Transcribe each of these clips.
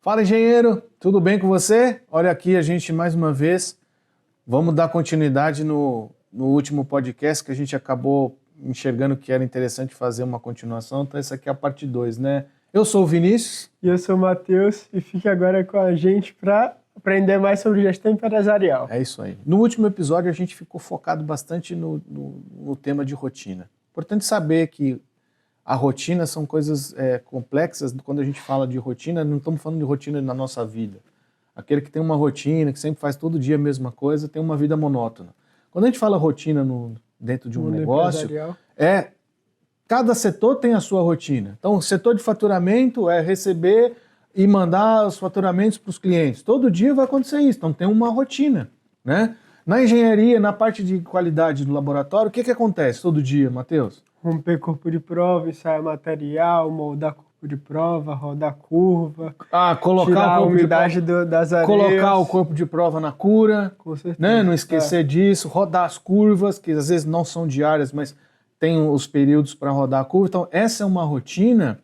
Fala, engenheiro, tudo bem com você? Olha aqui a gente mais uma vez, vamos dar continuidade no último podcast que a gente acabou enxergando que era interessante fazer uma continuação, então essa aqui é a parte 2, né? Eu sou o Vinícius. E eu sou o Matheus e fique agora com a gente para aprender mais sobre gestão empresarial. É isso aí. No último episódio a gente ficou focado bastante no tema de rotina. Importante saber que a rotina são coisas complexas. Quando a gente fala de rotina, não estamos falando de rotina na nossa vida. Aquele que tem uma rotina, que sempre faz todo dia a mesma coisa, tem uma vida monótona. Quando a gente fala rotina dentro de um negócio, cada setor tem a sua rotina. Então, o setor de faturamento é receber e mandar os faturamentos para os clientes. Todo dia vai acontecer isso, então tem uma rotina, né? Na engenharia, na parte de qualidade do laboratório, o que acontece todo dia, Matheus? Romper corpo de prova, ensaiar material, moldar corpo de prova, rodar curva, colocar a umidade das areias. Colocar o corpo de prova na cura, com certeza, né? Não esquecer disso, rodar as curvas, que às vezes não são diárias, mas tem os períodos para rodar a curva. Então, essa é uma rotina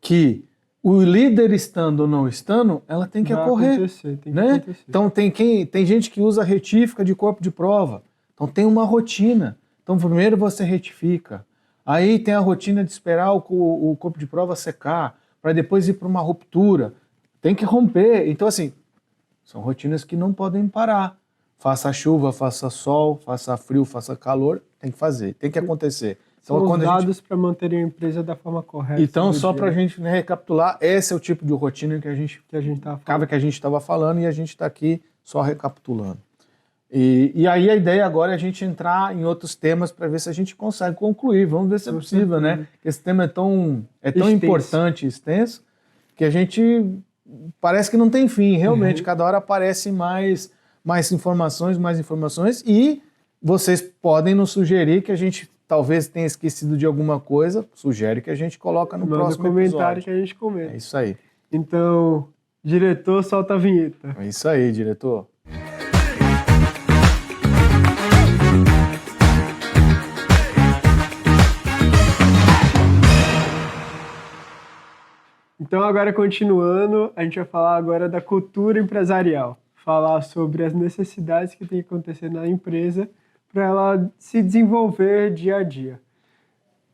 que o líder estando ou não estando, ela tem que ocorrer. Né? Então, tem gente que usa retífica de corpo de prova. Então, tem uma rotina. Então, primeiro você retifica. Aí tem a rotina de esperar o corpo de prova secar, para depois ir para uma ruptura. Tem que romper. Então, assim, são rotinas que não podem parar. Faça chuva, faça sol, faça frio, faça calor, tem que fazer, tem que acontecer. Então, são os dados para manterem a empresa da forma correta. Então, só para a gente recapitular, esse é o tipo de rotina que a gente estava falando e a gente está aqui só recapitulando. E aí a ideia agora é a gente entrar em outros temas para ver se a gente consegue concluir. Vamos ver se é possível, né? Esse tema é tão importante e extenso que a gente parece que não tem fim. Realmente, cada hora aparece mais informações e vocês podem nos sugerir que a gente talvez tenha esquecido de alguma coisa, sugere que a gente coloca no próximo comentário episódio. Que a gente comenta. É isso aí. Então, diretor, solta a vinheta. É isso aí, diretor. Então, agora continuando, a gente vai falar agora da cultura empresarial. Falar sobre as necessidades que tem que acontecer na empresa para ela se desenvolver dia a dia.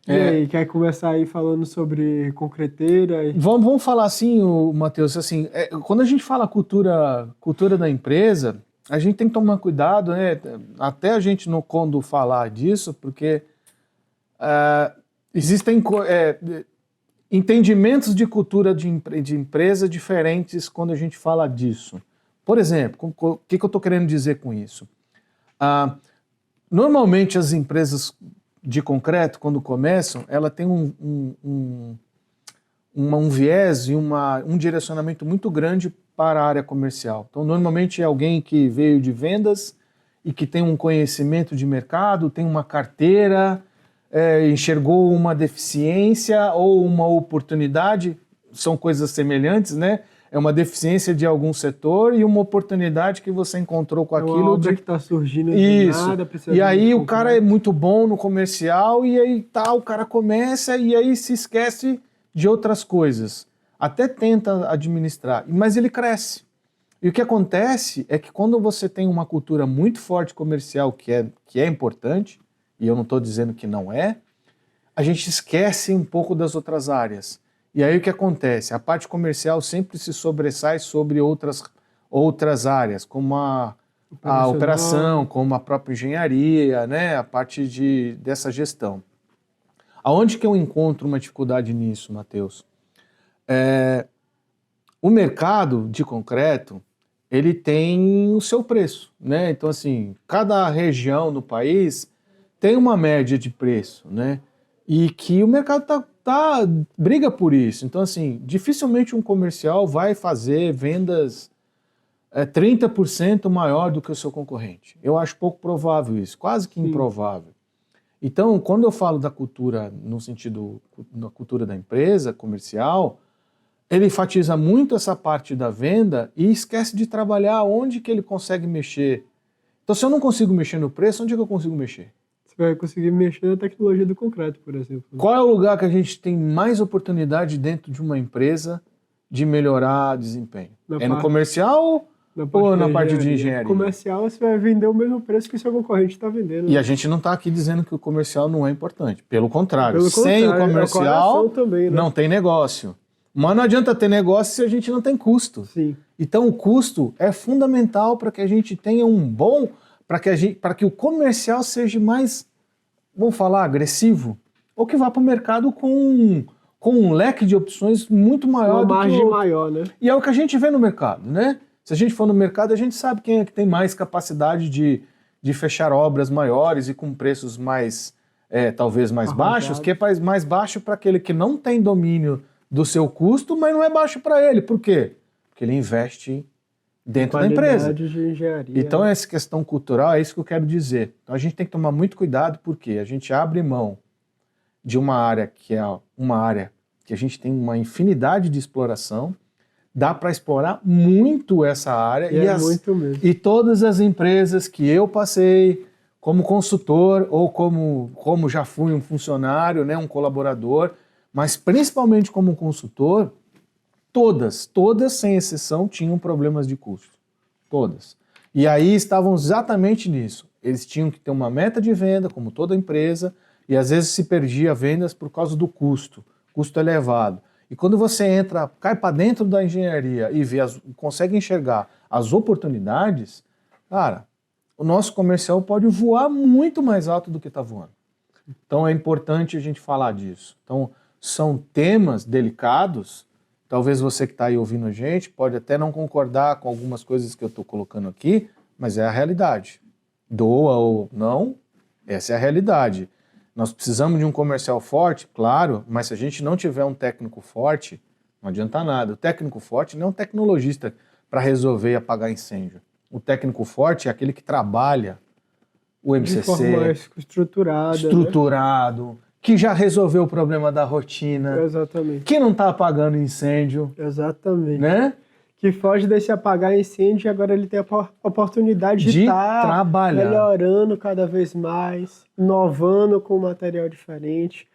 E aí, quer começar aí falando sobre concreteira? Vamos falar assim, Matheus, assim, quando a gente fala cultura da empresa, a gente tem que tomar cuidado, né? Até a gente quando falar disso, porque existem entendimentos de cultura de empresa diferentes quando a gente fala disso. Por exemplo, o que eu estou querendo dizer com isso? Normalmente as empresas de concreto, quando começam, ela tem um viés e um direcionamento muito grande para a área comercial. Então, normalmente é alguém que veio de vendas e que tem um conhecimento de mercado, tem uma carteira, enxergou uma deficiência ou uma oportunidade, são coisas semelhantes, né? É uma deficiência de algum setor e uma oportunidade que você encontrou com aquilo. Uma obra que está surgindo nada. E aí o cara é muito bom no comercial e aí o cara começa e aí se esquece de outras coisas. Até tenta administrar, mas ele cresce. E o que acontece é que quando você tem uma cultura muito forte comercial, que é importante, e eu não estou dizendo que não é, a gente esquece um pouco das outras áreas. E aí o que acontece? A parte comercial sempre se sobressai sobre outras áreas, como a operação, como a própria engenharia, né? A parte dessa gestão. Aonde que eu encontro uma dificuldade nisso, Matheus? O mercado de concreto, ele tem o seu preço, né? Então, assim, cada região no país tem uma média de preço, né? E que o mercado briga por isso. Então, assim, dificilmente um comercial vai fazer vendas 30% maior do que o seu concorrente. Eu acho pouco provável isso, quase que improvável. Então, quando eu falo da cultura, no sentido da cultura da empresa comercial, ele enfatiza muito essa parte da venda e esquece de trabalhar onde que ele consegue mexer. Então, se eu não consigo mexer no preço, onde é que eu consigo mexer? Você vai conseguir mexer na tecnologia do concreto, por exemplo. Qual é o lugar que a gente tem mais oportunidade dentro de uma empresa de melhorar desempenho? Na No parte- comercial ou na parte de engenharia? Comercial, você vai vender o mesmo preço que seu concorrente está vendendo. E a gente não está aqui dizendo que o comercial não é importante. Pelo contrário, Pelo sem o contrário, é o comercial coração também, né? não tem negócio. Mas não adianta ter negócio se a gente não tem custo. Sim. Então o custo é fundamental para que a gente tenha um bom, para que o comercial seja mais, vamos falar, agressivo, ou que vá para o mercado com um leque de opções muito maior Uma do que o margem outro. maior, né? E é o que a gente vê no mercado, né? Se a gente for no mercado, a gente sabe quem é que tem mais capacidade de fechar obras maiores e com preços mais, talvez mais baixos, que é mais baixo para aquele que não tem domínio do seu custo, mas não é baixo para ele. Por quê? Porque ele investe dentro da empresa. Qualidade de engenharia. Então, essa questão cultural é isso que eu quero dizer. Então, a gente tem que tomar muito cuidado, porque a gente abre mão de uma área que é uma área que a gente tem uma infinidade de exploração, dá para explorar muito essa área Muito mesmo. e todas as empresas que eu passei como consultor ou como já fui um funcionário, né, um colaborador, mas principalmente como consultor, todas sem exceção tinham problemas de custo. Todas. E aí estavam exatamente nisso. Eles tinham que ter uma meta de venda, como toda empresa, e às vezes se perdia vendas por causa do custo elevado. E quando você entra, cai para dentro da engenharia e consegue enxergar as oportunidades, cara, o nosso comercial pode voar muito mais alto do que está voando. Então é importante a gente falar disso. Então são temas delicados, talvez você que está aí ouvindo a gente pode até não concordar com algumas coisas que eu estou colocando aqui, mas é a realidade. Doa ou não, essa é a realidade. Nós precisamos de um comercial forte, claro, mas se a gente não tiver um técnico forte, não adianta nada. O técnico forte não é um tecnologista para resolver e apagar incêndio. O técnico forte é aquele que trabalha o MCC, de forma estruturado, né? Que já resolveu o problema da rotina, Exatamente. que não está apagando incêndio, Exatamente. né? Que foge desse apagar incêndio e agora ele tem a oportunidade de estar trabalhar, melhorando cada vez mais, inovando com material diferente,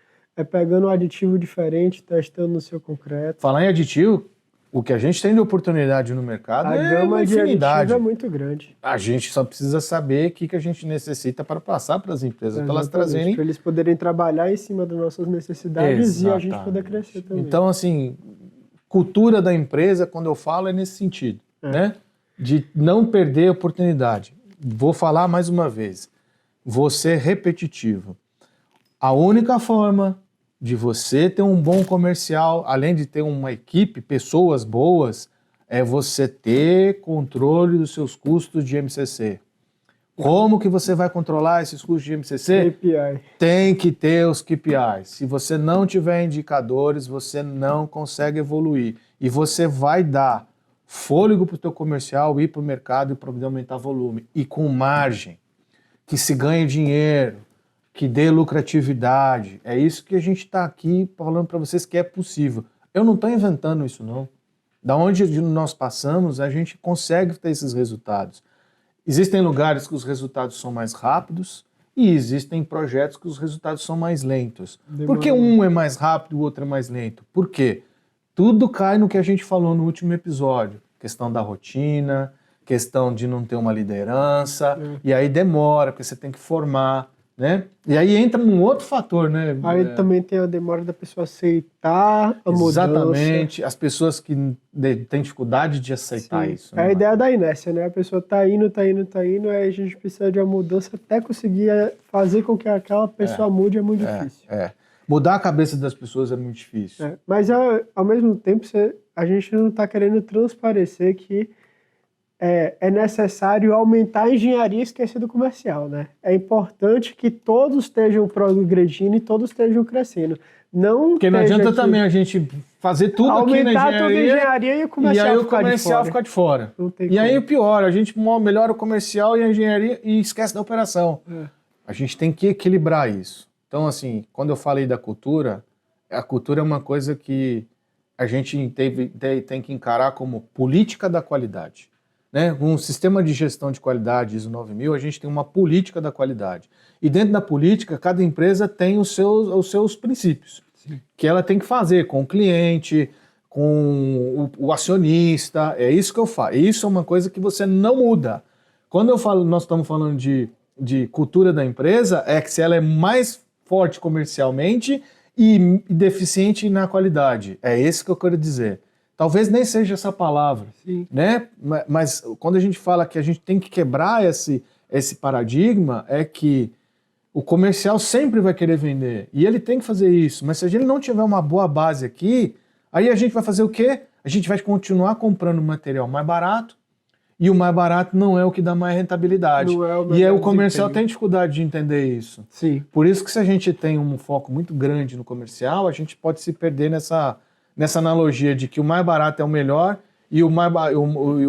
pegando um aditivo diferente, testando no seu concreto. Falar em aditivo, o que a gente tem de oportunidade no mercado é gama uma de infinidade. aditivo é muito grande. A gente só precisa saber o que a gente necessita para passar para as empresas, para elas trazerem... Para eles poderem trabalhar em cima das nossas necessidades e a gente poder crescer também. Então, assim, cultura da empresa, quando eu falo, é nesse sentido, né? De não perder a oportunidade. Vou falar mais uma vez. Vou ser repetitivo. A única forma de você ter um bom comercial, além de ter uma equipe, pessoas boas, é você ter controle dos seus custos de MCC. Como que você vai controlar esses custos de MCC? KPI. Tem que ter os KPIs. Se você não tiver indicadores, você não consegue evoluir. E você vai dar fôlego para o teu comercial, ir para o mercado e poder aumentar volume. E com margem, que se ganhe dinheiro, que dê lucratividade. É isso que a gente está aqui falando para vocês que é possível. Eu não estou inventando isso, não. Da onde nós passamos, a gente consegue ter esses resultados. Existem lugares que os resultados são mais rápidos e existem projetos que os resultados são mais lentos. Por que um é mais rápido e o outro é mais lento? Por quê? Tudo cai no que a gente falou no último episódio. Questão da rotina, questão de não ter uma liderança, e aí demora, porque você tem que formar, né? E aí entra num outro fator, né? Aí também tem a demora da pessoa aceitar a mudança. Exatamente, as pessoas que têm dificuldade de aceitar isso. É a ideia da inércia, né? A pessoa tá indo, aí a gente precisa de uma mudança até conseguir fazer com que aquela pessoa mude, é muito difícil. Mudar a cabeça das pessoas é muito difícil. Mas ao mesmo tempo, a gente não está querendo transparecer que é necessário aumentar a engenharia e esquecer do comercial, né? É importante que todos estejam progredindo e todos estejam crescendo. Porque não adianta também a gente fazer tudo aqui na aumentar toda a engenharia e o comercial ficar de fora. E aí o pior, a gente melhora o comercial e a engenharia e esquece da operação. A gente tem que equilibrar isso. Então, assim, quando eu falei da cultura, a cultura é uma coisa que a gente tem que encarar como política da qualidade. Né? Um sistema de gestão de qualidade ISO 9000, a gente tem uma política da qualidade. E dentro da política, cada empresa tem os seus princípios. Sim. Que ela tem que fazer com o cliente, com o acionista. É isso que eu falo. Isso é uma coisa que você não muda. Quando eu falo, nós estamos falando de cultura da empresa, é que se ela é mais forte comercialmente e deficiente na qualidade. É isso que eu quero dizer. Talvez nem seja essa palavra, Sim. né? Mas quando a gente fala que a gente tem que quebrar esse paradigma, é que o comercial sempre vai querer vender. E ele tem que fazer isso. Mas se a gente não tiver uma boa base aqui, aí a gente vai fazer o quê? A gente vai continuar comprando material mais barato, e o mais barato não é o que dá mais rentabilidade. Não é o E aí o melhor comercial desempenho. tem dificuldade de entender isso. Sim. Por isso que se a gente tem um foco muito grande no comercial, a gente pode se perder nessa analogia de que o mais barato é o melhor e o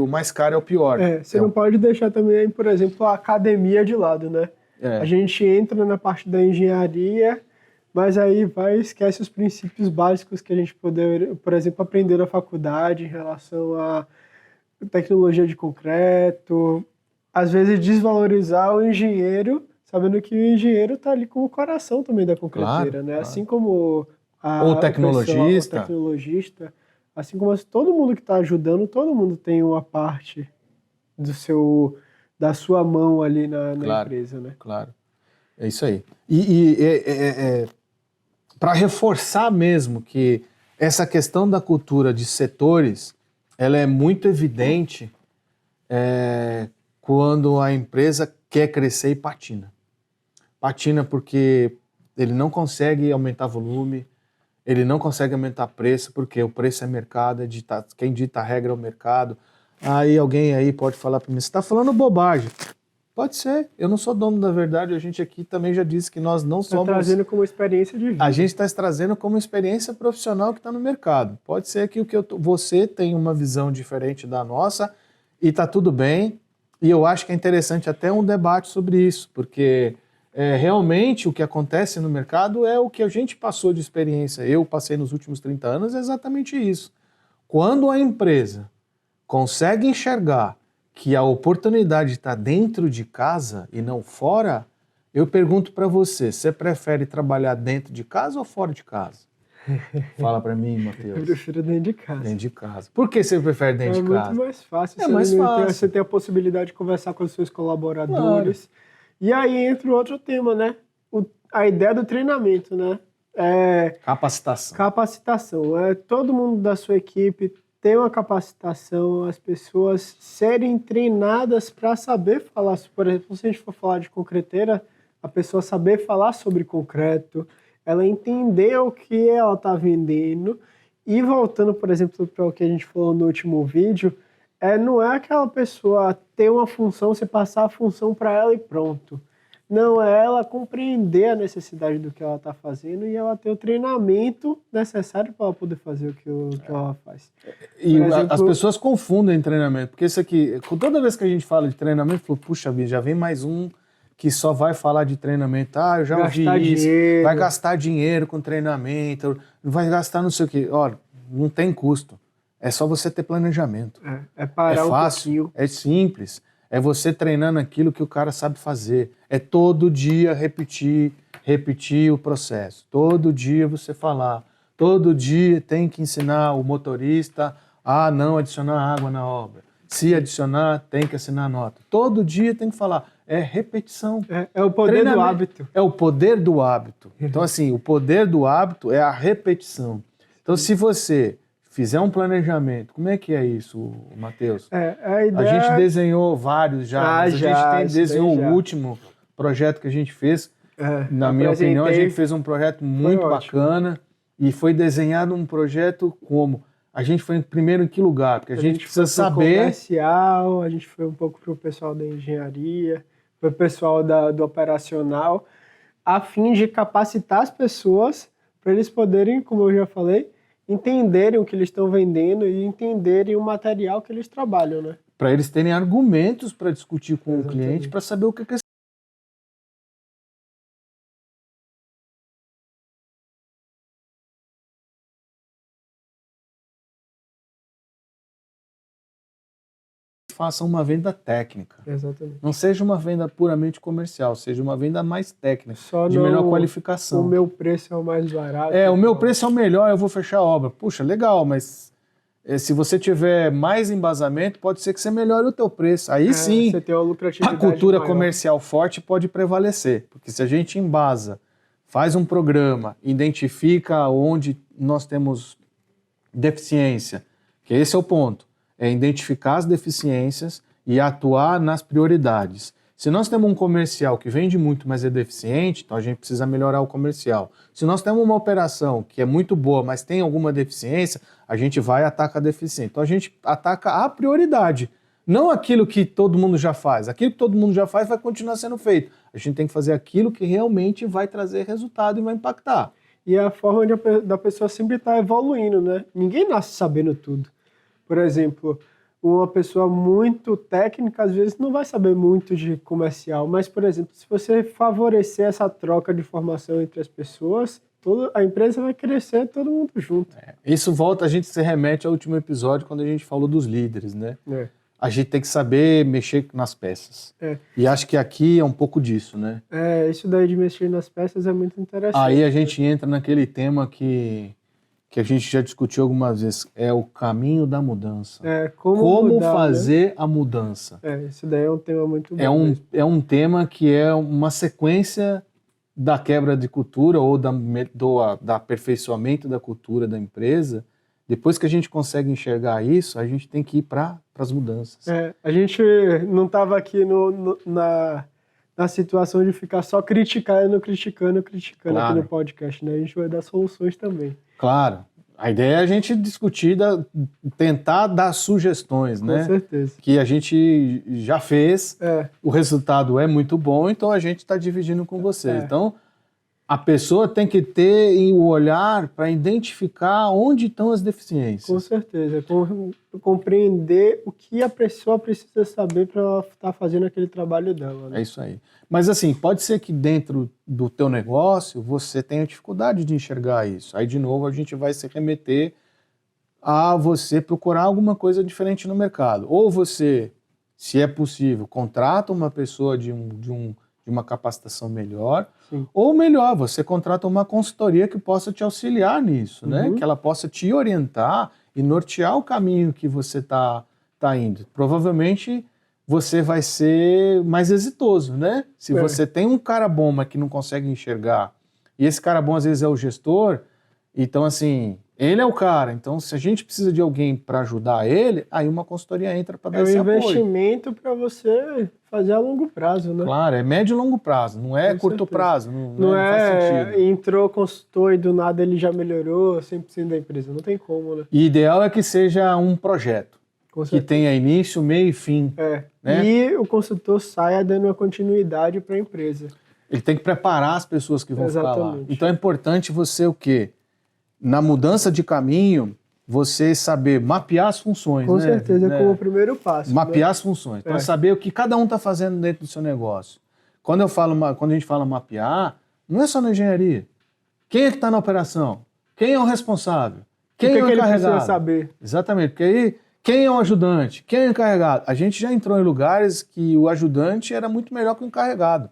mais caro é o pior. Você não pode deixar também, por exemplo, a academia de lado, né? É. A gente entra na parte da engenharia, mas aí vai e esquece os princípios básicos que a gente poder, por exemplo, aprender na faculdade em relação a tecnologia de concreto. Às vezes desvalorizar o engenheiro, sabendo que o engenheiro está ali com o coração também da concreteira, Claro, né? claro. Assim como Ou o pessoal, o tecnologista. tecnologista, assim como todo mundo que está ajudando, todo mundo tem uma parte da sua mão ali na Claro, empresa, né? claro. É isso aí. Para reforçar mesmo que essa questão da cultura de setores, ela é muito evidente quando a empresa quer crescer e patina. Patina porque ele não consegue aumentar volume, ele não consegue aumentar preço, porque o preço é mercado, quem dita a regra é o mercado. Aí alguém aí pode falar para mim, você está falando bobagem. Pode ser, eu não sou dono da verdade, a gente aqui também já disse que nós não Está somos... trazendo como experiência de vida. A gente está trazendo como experiência profissional que está no mercado. Pode ser que você tenha uma visão diferente da nossa e está tudo bem. E eu acho que é interessante até um debate sobre isso, porque realmente o que acontece no mercado é o que a gente passou de experiência. Eu passei nos últimos 30 anos é exatamente isso. Quando a empresa consegue enxergar que a oportunidade está dentro de casa e não fora, eu pergunto para você prefere trabalhar dentro de casa ou fora de casa? Fala para mim, Eu Matheus. prefiro dentro de casa. Dentro de casa. Por que você prefere dentro de casa? É muito mais fácil. É mais fácil. Você tem a possibilidade de conversar com os seus colaboradores. Claro. E aí entra outro tema, né? A ideia do treinamento, né? Capacitação. Capacitação. Todo mundo da sua equipe ter uma capacitação, as pessoas serem treinadas para saber falar, por exemplo, se a gente for falar de concreteira, a pessoa saber falar sobre concreto, ela entender o que ela está vendendo. E voltando, por exemplo, para o que a gente falou no último vídeo, não é aquela pessoa ter uma função, você passar a função para ela e pronto. Não, é ela compreender a necessidade do que ela está fazendo e ela ter o treinamento necessário para ela poder fazer o que ela faz. E exemplo, as pessoas confundem treinamento, porque isso aqui, toda vez que a gente fala de treinamento, falo, puxa vida, já vem mais um que só vai falar de treinamento. Eu já ouvi isso. Dinheiro. Vai gastar dinheiro com treinamento, vai gastar não sei o quê. Olha, não tem custo. É só você ter planejamento. É parar fácil, um pouquinho. É simples. É você treinando aquilo que o cara sabe fazer. É todo dia repetir o processo. Todo dia você falar. Todo dia tem que ensinar o motorista a não adicionar água na obra. Se adicionar, tem que assinar a nota. Todo dia tem que falar. É repetição. É o poder do hábito. É o poder do hábito. Então, assim, o poder do hábito é a repetição. Então, se você fizer um planejamento, como é que é isso, Matheus? A gente desenhou vários já, mas a gente desenhou o último projeto que a gente fez. Na minha opinião, a gente fez um projeto muito bacana e foi desenhado um projeto como... A gente foi primeiro em que lugar? Porque a gente precisa saber... comercial, a gente foi um pouco para o pessoal da engenharia, para o pessoal do operacional, a fim de capacitar as pessoas para eles poderem, como eu já falei, entenderem o que eles estão vendendo e entenderem o material que eles trabalham, né? Para eles terem argumentos para discutir com o cliente, para saber o que eles faça uma venda técnica. Exatamente. Não seja uma venda puramente comercial, seja uma venda mais técnica, Só de não melhor qualificação. o meu preço é o mais barato. O meu preço é o melhor, eu vou fechar a obra. Puxa, legal, mas se você tiver mais embasamento, pode ser que você melhore o teu preço. Aí sim, você tem uma lucratividade a cultura maior. comercial forte pode prevalecer. Porque se a gente embasa, faz um programa, identifica onde nós temos deficiência, que esse é o ponto, é identificar as deficiências e atuar nas prioridades. Se nós temos um comercial que vende muito, mas é deficiente, então a gente precisa melhorar o comercial. Se nós temos uma operação que é muito boa, mas tem alguma deficiência, a gente vai e ataca a deficiência. Então a gente ataca a prioridade, não aquilo que todo mundo já faz. Aquilo que todo mundo já faz vai continuar sendo feito. A gente tem que fazer aquilo que realmente vai trazer resultado e vai impactar. E é a forma da pessoa sempre estar evoluindo, né? Ninguém nasce sabendo tudo. Por exemplo, uma pessoa muito técnica, às vezes, não vai saber muito de comercial, mas, por exemplo, se você favorecer essa troca de informação entre as pessoas, a empresa vai crescer todo mundo junto. Isso volta, a gente se remete ao último episódio, quando a gente falou dos líderes, né? A gente tem que saber mexer nas peças. E acho que aqui é um pouco disso, né? Isso daí de mexer nas peças é muito interessante. Aí a gente entra naquele tema que a gente já discutiu algumas vezes, é o caminho da mudança. Como mudar, fazer, né? a mudança. Isso daí é um tema muito bom. É um tema que é uma sequência da quebra de cultura ou do aperfeiçoamento da cultura da empresa. Depois que a gente consegue enxergar isso, a gente tem que ir para as mudanças. A gente não estava aqui na situação de ficar só criticando Claro. aqui no podcast, né? A gente vai dar soluções também. Claro. A ideia é a gente discutir, tentar dar sugestões, né? Com certeza. Que a gente já fez, o resultado é muito bom, então a gente está dividindo com vocês. Então, a pessoa tem que ter o olhar para identificar onde estão as deficiências. Com certeza. Compreender o que a pessoa precisa saber para ela estar fazendo aquele trabalho dela. Né? É isso aí. Mas assim, pode ser que dentro do teu negócio você tenha dificuldade de enxergar isso. Aí, de novo, a gente vai se remeter a você procurar alguma coisa diferente no mercado. Ou você, se é possível, contrata uma pessoa de uma capacitação melhor. Sim. Ou melhor, você contrata uma consultoria que possa te auxiliar nisso, né? Que ela possa te orientar e nortear o caminho que você está indo. Provavelmente você vai ser mais exitoso, né? Se você tem um cara bom, mas que não consegue enxergar, e esse cara bom às vezes é o gestor, então assim, ele é o cara. Então se a gente precisa de alguém para ajudar ele, aí uma consultoria entra para dar esse apoio. É um investimento para você fazer a longo prazo, né? Claro, é médio e longo prazo, não é curto prazo. Não faz sentido. Entrou, consultou e do nada ele já melhorou 100% da empresa. Não tem como, né? E ideal é que seja um projeto que tenha início, meio e fim. Né? E o consultor saia dando uma continuidade para a empresa. Ele tem que preparar as pessoas que vão ficar lá. Então é importante você o quê? Na mudança de caminho, você saber mapear as funções. Com certeza, como o primeiro passo. Mapear as funções. Então é saber o que cada um está fazendo dentro do seu negócio. Quando a gente fala mapear, não é só na engenharia. Quem é que está na operação? Quem é o responsável? Quem é o encarregado? Ele precisa saber. Exatamente, porque aí quem é o ajudante? Quem é o encarregado? A gente já entrou em lugares que o ajudante era muito melhor que o encarregado.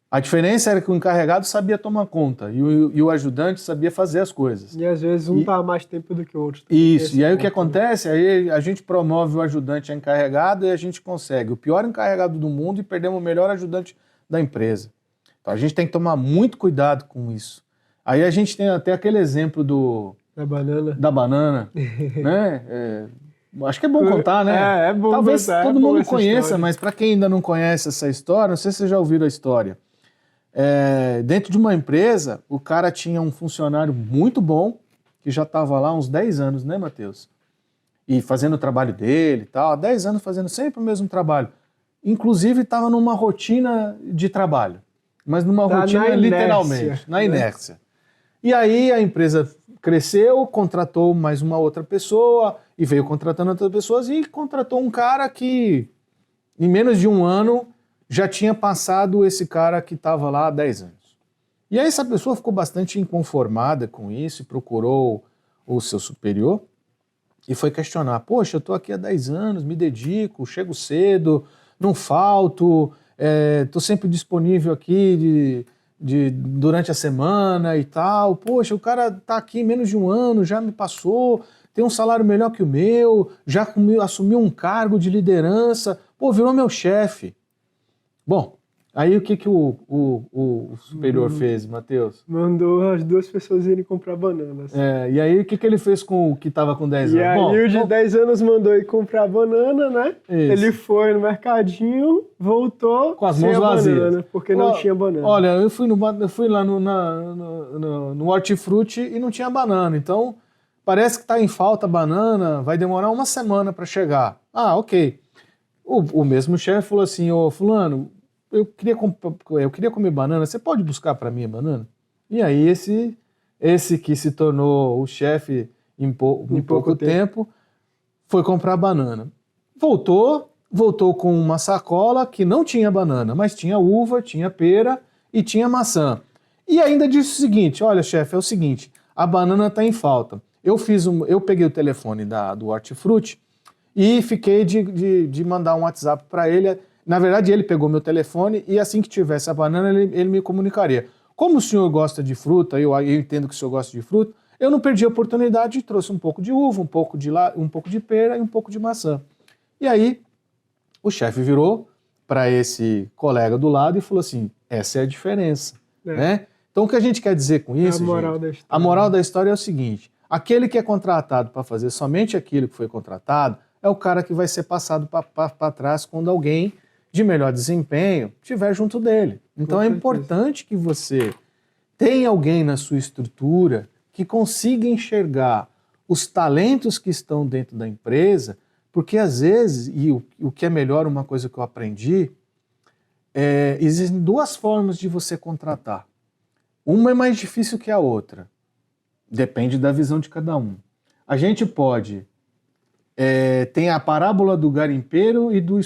A diferença era que o encarregado sabia tomar conta e o ajudante sabia fazer as coisas. E às vezes um está mais tempo do que o outro. Isso, e aí o que acontece? Aí a gente promove o ajudante a encarregado e a gente consegue o pior encarregado do mundo e perdemos o melhor ajudante da empresa. Então a gente tem que tomar muito cuidado com isso. Aí a gente tem até aquele exemplo da banana, né? Acho que é bom contar, né? É bom. Talvez todo mundo conheça, mas para quem ainda não conhece essa história, não sei se vocês já ouviram a história. Dentro de uma empresa, o cara tinha um funcionário muito bom, que já estava lá há uns 10 anos, né, Matheus? E fazendo o trabalho dele e tal, há 10 anos fazendo sempre o mesmo trabalho. Inclusive estava numa rotina de trabalho, mas numa rotina literalmente, na inércia. E aí a empresa cresceu, contratou mais uma outra pessoa, e veio contratando outras pessoas, e contratou um cara que, em menos de um ano, já tinha passado esse cara que estava lá há 10 anos. E aí essa pessoa ficou bastante inconformada com isso e procurou o seu superior e foi questionar, poxa, eu estou aqui há 10 anos, me dedico, chego cedo, não falto, estou sempre disponível aqui durante a semana e tal, poxa, o cara está aqui menos de um ano, já me passou, tem um salário melhor que o meu, já assumiu um cargo de liderança, pô, virou meu chefe. Bom, aí o que o superior fez, Matheus? Mandou as duas pessoas irem comprar bananas. E aí o que ele fez com o que estava com 10 E anos? aí Bom, o de 10 anos mandou ir comprar banana, né? Isso. Ele foi no mercadinho, voltou com as sem mãos a vazias. banana, porque não tinha banana. Olha, eu fui lá no Hortifruti e não tinha banana, então parece que está em falta a banana, vai demorar uma semana para chegar. Ah, ok. O mesmo chefe falou assim, ô fulano, eu queria comer banana, você pode buscar para mim a banana? E aí esse que se tornou o chefe em pouco tempo foi comprar banana. Voltou com uma sacola que não tinha banana, mas tinha uva, tinha pera e tinha maçã. E ainda disse o seguinte, olha chefe, é o seguinte, a banana está em falta. Eu peguei o telefone do Hortifruti e fiquei de mandar um WhatsApp para ele. Na verdade, ele pegou meu telefone e assim que tivesse a banana, ele me comunicaria. Como o senhor gosta de fruta, eu entendo que o senhor gosta de fruta, eu não perdi a oportunidade e trouxe um pouco de uva, um pouco de pera e um pouco de maçã. E aí, o chefe virou para esse colega do lado e falou assim, essa é a diferença. Né? Então, o que a gente quer dizer com isso, a moral da história é o seguinte, aquele que é contratado para fazer somente aquilo que foi contratado é o cara que vai ser passado para trás quando alguém de melhor desempenho estiver junto dele. Então é importante que você tenha alguém na sua estrutura que consiga enxergar os talentos que estão dentro da empresa, porque às vezes, e o que é melhor, uma coisa que eu aprendi, existem duas formas de você contratar. Uma é mais difícil que a outra. Depende da visão de cada um. A gente pode... tem a parábola do garimpeiro e do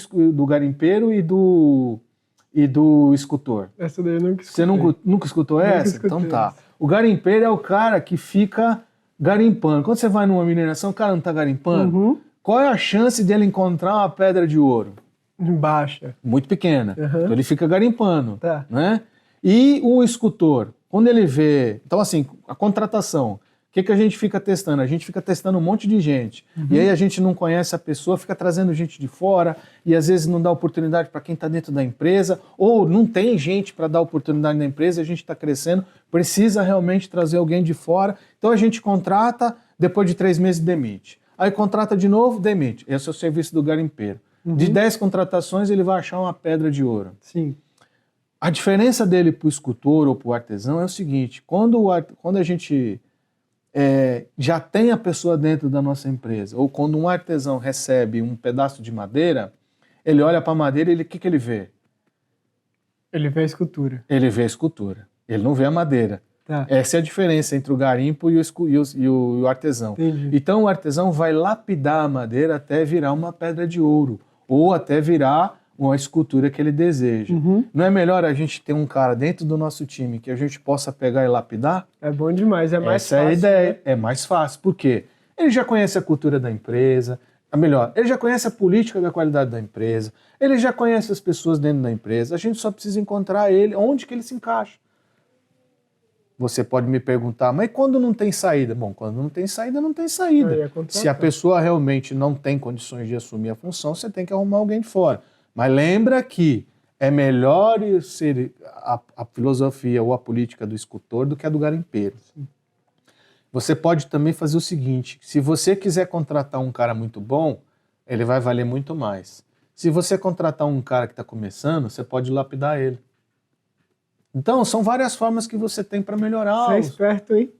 escultor. Essa daí eu nunca escutei. Você nunca escutou essa? Então tá. O garimpeiro é o cara que fica garimpando. Quando você vai numa mineração, o cara não está garimpando? Uhum. Qual é a chance dele encontrar uma pedra de ouro? Baixa. Muito pequena. Uhum. Então ele fica garimpando. Tá. Né? E o escultor, quando ele vê... Então assim, a contratação... O que a gente fica testando? A gente fica testando um monte de gente. Uhum. E aí a gente não conhece a pessoa, fica trazendo gente de fora e às vezes não dá oportunidade para quem está dentro da empresa, ou não tem gente para dar oportunidade na empresa, a gente está crescendo, precisa realmente trazer alguém de fora. Então a gente contrata, depois de 3 meses demite. Aí contrata de novo, demite. Esse é o serviço do garimpeiro. Uhum. De 10 contratações ele vai achar uma pedra de ouro. Sim. A diferença dele para o escultor ou para o artesão é o seguinte, quando a gente... já tem a pessoa dentro da nossa empresa, ou quando um artesão recebe um pedaço de madeira, ele olha para a madeira e o que ele vê? Ele vê a escultura. Ele vê a escultura, ele não vê a madeira. Tá. Essa é a diferença entre o garimpo e o artesão. Entendi. Então o artesão vai lapidar a madeira até virar uma pedra de ouro, ou até virar uma escultura que ele deseja. Uhum. Não é melhor a gente ter um cara dentro do nosso time que a gente possa pegar e lapidar? É bom demais, é mais fácil. Essa é a ideia, né? É mais fácil. Por quê? Ele já conhece a cultura da empresa, ele já conhece a política da qualidade da empresa, ele já conhece as pessoas dentro da empresa, a gente só precisa encontrar ele, onde que ele se encaixa. Você pode me perguntar, mas quando não tem saída? Bom, quando não tem saída, não tem saída. Se a pessoa realmente não tem condições de assumir a função, você tem que arrumar alguém de fora. Mas lembra que é melhor ser a filosofia ou a política do escultor do que a do garimpeiro. Sim. Você pode também fazer o seguinte, se você quiser contratar um cara muito bom, ele vai valer muito mais. Se você contratar um cara que está começando, você pode lapidar ele. Então, são várias formas que você tem para melhorar. Você é esperto, hein?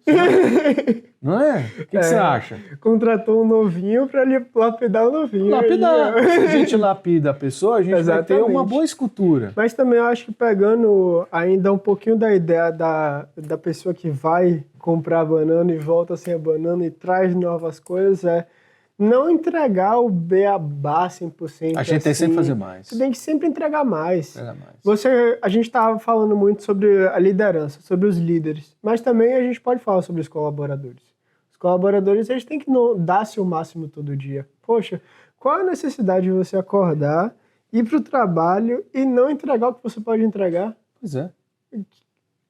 Não é? O que você acha? Contratou um novinho para lapidar o novinho. Lapidar. Se a gente lapida a pessoa, a gente vai ter uma boa escultura. Mas também eu acho que pegando ainda um pouquinho da ideia da pessoa que vai comprar banana e volta sem a banana e traz novas coisas, não entregar o beabá 100%. A gente tem que sempre fazer mais. Você tem que sempre entregar mais. A gente estava falando muito sobre a liderança, sobre os líderes, mas também a gente pode falar sobre os colaboradores. Os colaboradores, eles têm que dar-se o máximo todo dia. Poxa, qual a necessidade de você acordar, ir para o trabalho e não entregar o que você pode entregar? Pois é.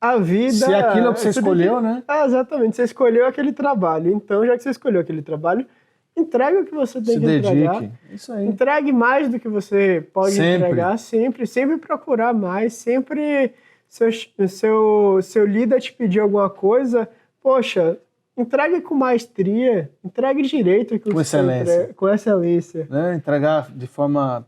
A vida... Se aquilo é o que você escolheu, né? Exatamente. Você escolheu aquele trabalho. Então, já que você escolheu aquele trabalho, entrega o que você tem que entregar. Se dedique. Isso aí. Entregue mais do que você pode entregar. Sempre procurar mais. Sempre seu líder te pedir alguma coisa, poxa, entregue com maestria. Entregue direito. Com excelência. Com excelência. Né? Entregar de forma...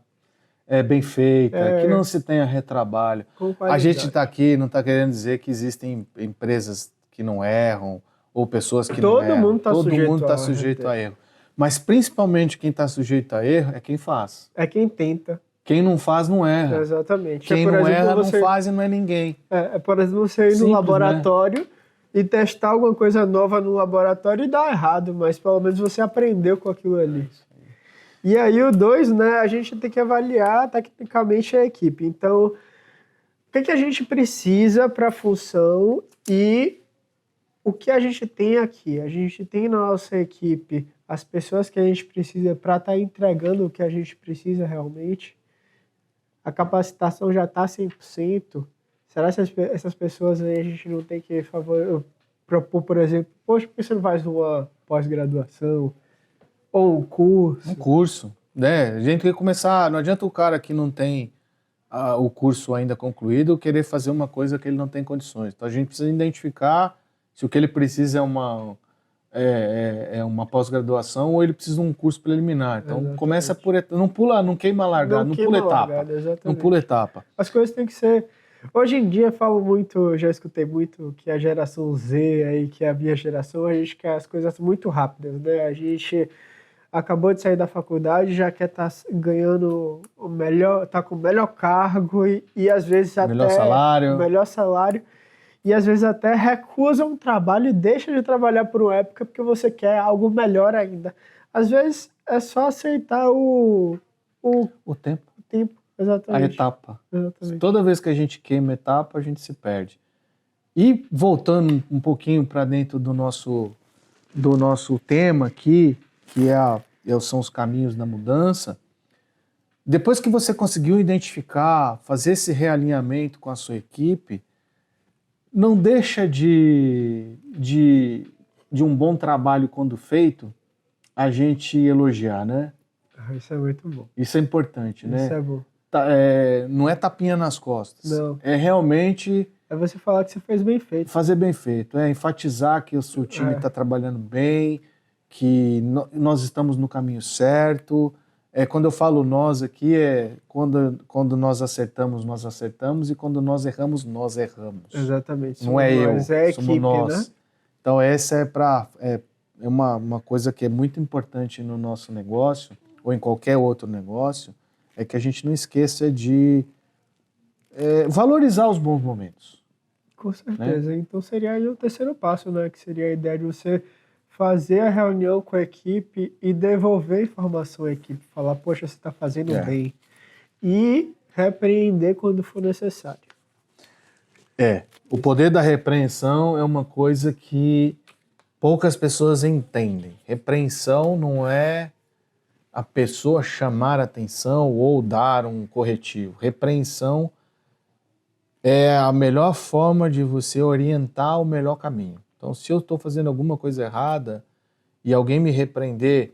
bem feita, que não se tenha retrabalho. A gente está aqui, não está querendo dizer que existem empresas que não erram, ou pessoas que não erram. Todo mundo está sujeito a erro. Mas principalmente quem está sujeito a erro é quem faz. É quem tenta. Quem não faz, não erra. Exatamente. Quem não erra, não faz e não é ninguém. Por exemplo, você ir no laboratório e testar alguma coisa nova no laboratório e dar errado, mas pelo menos você aprendeu com aquilo ali. E aí o 2, né, a gente tem que avaliar tecnicamente a equipe. Então, o que a gente precisa para a função e o que a gente tem aqui? A gente tem na nossa equipe as pessoas que a gente precisa para estar entregando o que a gente precisa realmente. A capacitação já está 100%. Será que essas pessoas aí a gente não tem que propor, por exemplo, poxa, por que você não faz uma pós-graduação? Ou um curso. Um curso, né? A gente tem que começar, não adianta o cara que não tem o curso ainda concluído querer fazer uma coisa que ele não tem condições. Então a gente precisa identificar se o que ele precisa é uma pós-graduação ou ele precisa de um curso preliminar. Então exatamente. Começa por não queima a largada, não pula etapa. Não pula etapa. As coisas têm que ser... Hoje em dia falo muito, já escutei muito que a geração Z aí, que é a minha geração, a gente quer as coisas muito rápidas, né? A gente acabou de sair da faculdade, já quer estar ganhando o melhor, tá com o melhor cargo e às vezes até melhor salário e às vezes até recusa um trabalho e deixa de trabalhar por uma época porque você quer algo melhor ainda. Às vezes é só aceitar o tempo. O tempo, exatamente. A etapa. Exatamente. Toda vez que a gente queima etapa, a gente se perde. E voltando um pouquinho para dentro do nosso tema aqui, que são os caminhos da mudança, depois que você conseguiu identificar, fazer esse realinhamento com a sua equipe, não deixa de um bom trabalho quando feito, a gente elogiar, né? Isso é muito bom. Isso é importante, né? Isso é bom. Não é tapinha nas costas. Não. É realmente... É você falar que você fez bem feito. Fazer bem feito. Enfatizar que o seu time está trabalhando bem, que nós estamos no caminho certo. Quando eu falo nós aqui, quando nós acertamos, e quando nós erramos. Exatamente. Não é eu, é a somos equipe, nós. Né? Então essa é uma coisa que é muito importante no nosso negócio, ou em qualquer outro negócio, é que a gente não esqueça de valorizar os bons momentos. Com certeza. Né? Então seria aí o terceiro passo, né? Que seria a ideia de você fazer a reunião com a equipe e devolver informação à equipe. Falar, poxa, você está fazendo bem. E repreender quando for necessário. O poder da repreensão é uma coisa que poucas pessoas entendem. Repreensão não é a pessoa chamar atenção ou dar um corretivo. Repreensão é a melhor forma de você orientar o melhor caminho. Então, se eu estou fazendo alguma coisa errada e alguém me repreender,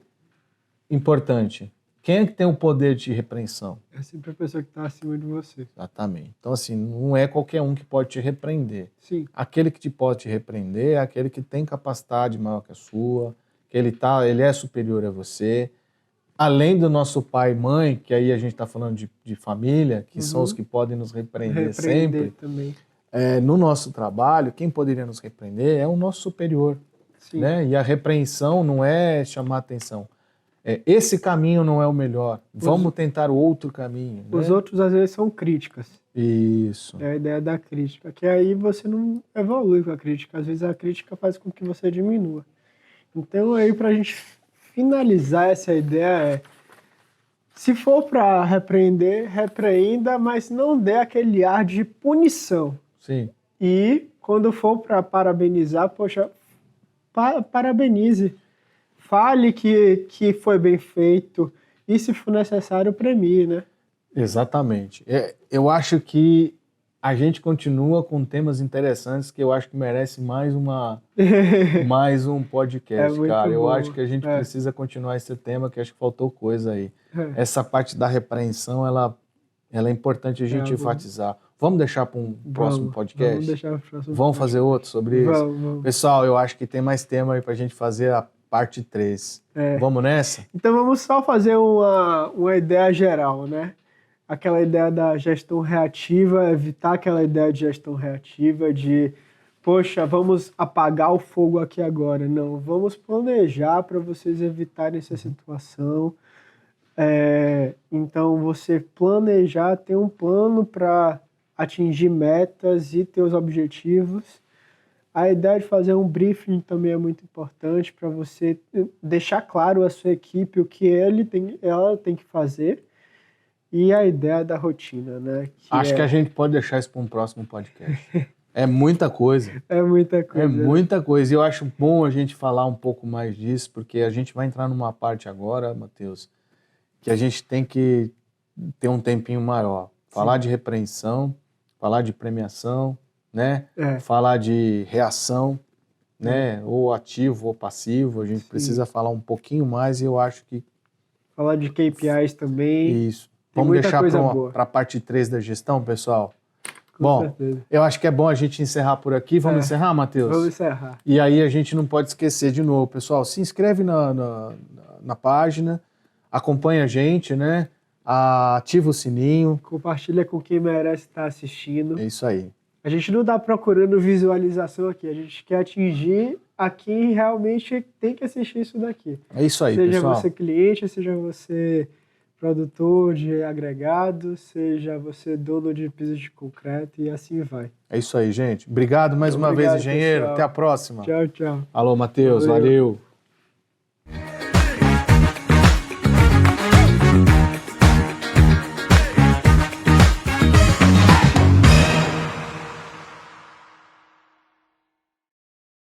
importante, quem é que tem o poder de repreensão? É sempre a pessoa que está acima de você. Exatamente. Então, assim, não é qualquer um que pode te repreender. Sim. Aquele que pode te repreender é aquele que tem capacidade maior que a sua, que ele é superior a você. Além do nosso pai e mãe, que aí a gente está falando de família, que são os que podem nos repreender sempre. Também. No nosso trabalho, quem poderia nos repreender é o nosso superior. Sim. Né? E a repreensão não é chamar atenção. Esse caminho não é o melhor. Vamos tentar outro caminho. Os né? outros, às vezes, são críticas. Isso. É a ideia da crítica. Que aí você não evolui com a crítica. Às vezes a crítica faz com que você diminua. Então, aí, para a gente finalizar essa ideia, se for para repreender, repreenda, mas não dê aquele ar de punição. Sim. E quando for para parabenizar, poxa, parabenize. Fale que foi bem feito e, se for necessário, premie, né? Exatamente. Eu acho que a gente continua com temas interessantes que eu acho que merece mais um podcast, muito cara. Eu bom. acho que a gente precisa continuar esse tema, que acho que faltou coisa aí. Essa parte da repreensão, ela é importante a gente enfatizar. Vamos deixar para um próximo podcast? Vamos deixar para o próximo Vamos fazer outro sobre isso? Vamos. Pessoal, eu acho que tem mais tema aí para a gente fazer a parte 3. Vamos nessa? Então vamos só fazer uma ideia geral, né? Aquela ideia da gestão reativa, evitar aquela ideia de gestão reativa de, poxa, vamos apagar o fogo aqui agora. Não, vamos planejar para vocês evitarem essa situação. Então, você planejar, ter um plano para atingir metas e ter os objetivos. A ideia de fazer um briefing também é muito importante para você deixar claro à sua equipe o que ela tem que fazer. E a ideia da rotina, né? Acho que a gente pode deixar isso para um próximo podcast. É muita coisa. É muita coisa. É muita coisa. E eu acho bom a gente falar um pouco mais disso, porque a gente vai entrar numa parte agora, Matheus, que a gente tem que ter um tempinho maior. Falar de repreensão, falar de premiação, né? Falar de reação, né? Ou ativo ou passivo. A gente precisa falar um pouquinho mais e eu acho que... Falar de KPIs também. Isso. Vamos deixar para a parte 3 da gestão, pessoal? Com certeza. Eu acho que é bom a gente encerrar por aqui. Vamos encerrar, Matheus? Vamos encerrar. E aí a gente não pode esquecer de novo, pessoal, se inscreve na página, acompanha a gente, né? Ativa o sininho. Compartilha com quem merece estar assistindo. É isso aí. A gente não está procurando visualização aqui, a gente quer atingir a quem realmente tem que assistir isso daqui. É isso aí, pessoal. pessoal. Seja você cliente, seja você produtor de agregado, seja você dono de pisos de concreto e assim vai. É isso aí, gente. Obrigado mais uma vez, engenheiro. Pessoal. Até a próxima. Tchau, tchau. Alô, Matheus. Valeu.